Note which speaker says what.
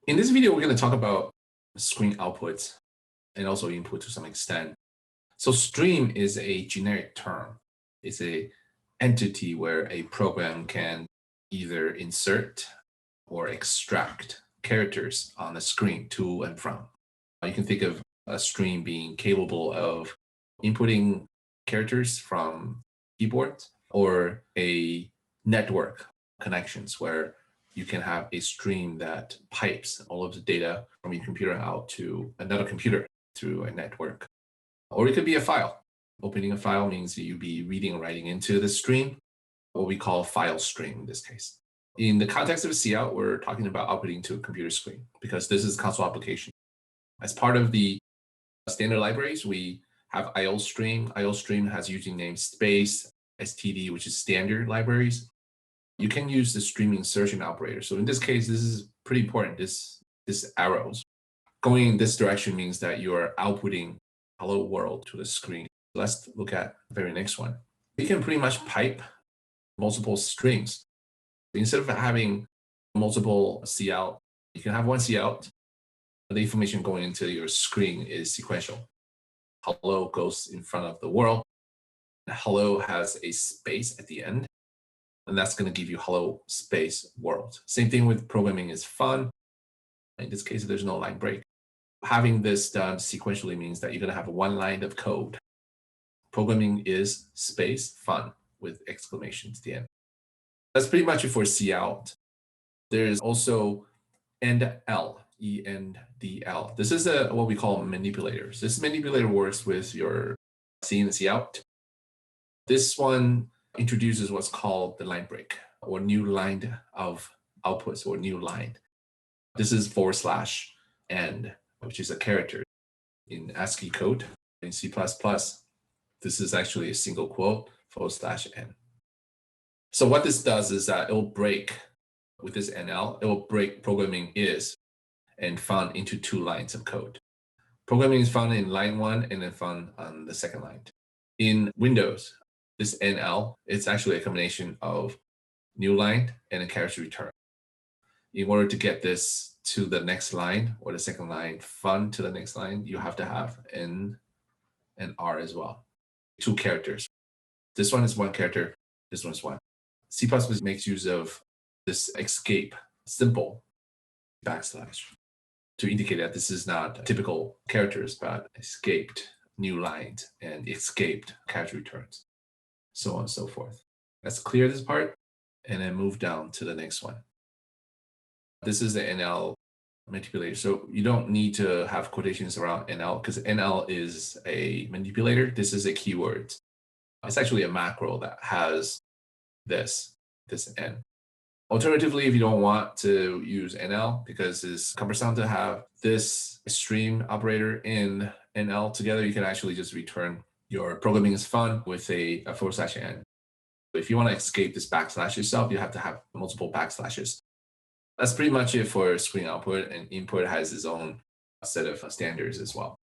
Speaker 1: In this video, we're going to talk about screen outputs and also input to some extent. So stream is a generic term. It's a entity where a program can either insert or extract characters on the screen to and from. You can think of a stream being capable of inputting characters from keyboards or a network connections where you can have a stream that pipes all of the data from your computer out to another computer through a network. Or it could be a file. Opening a file means that you'll be reading or writing into the stream, what we call file stream in this case. In the context of a cout, we're talking about outputting to a computer screen because this is console application. As part of the standard libraries, we have IOStream. IOStream has using name space, std, which is standard libraries. You can use the stream insertion operator. So in this case, this is pretty important, this arrows. Going in this direction means that you are outputting hello world to the screen. Let's look at the very next one. You can pretty much pipe multiple strings. Instead of having multiple cout, you can have one cout. The information going into your screen is sequential. Hello goes in front of the world. Hello has a space at the end, and that's going to give you hello space world. Same thing with programming is fun. In this case, there's no line break. Having this done sequentially means that you're going to have one line of code. Programming is space fun with exclamations at the end. That's pretty much it for cout. There's also endl, ENDL. This is what we call manipulators. This manipulator works with your C and cout. This one introduces what's called the line break or new line of outputs or new line. This is /n, which is a character in ASCII code. In C++, this is actually a single quote, /n. So what this does is that it will break, with this NL, it will break programming is and fun into two lines of code. Programming is found in line 1 and then fun on the second line. In Windows, this NL, it's actually a combination of new line and a character return. In order to get this to the next line or the second line, fun to the next line, you have to have N and R as well. Two characters. This one is one character, this one is one. C++ makes use of this escape symbol / to indicate that this is not typical characters, but escaped new lines and escaped character returns, so on and so forth. Let's clear this part and then move down to the next one. This is the NL manipulator. So you don't need to have quotations around NL because NL is a manipulator. This is a keyword. It's actually a macro that has this N. Alternatively, if you don't want to use NL because it's cumbersome to have this stream operator in NL together, you can actually just return your programming is fun with a /n. If you want to escape this backslash yourself, you have to have multiple backslashes. That's pretty much it for screen output, and input has its own set of standards as well.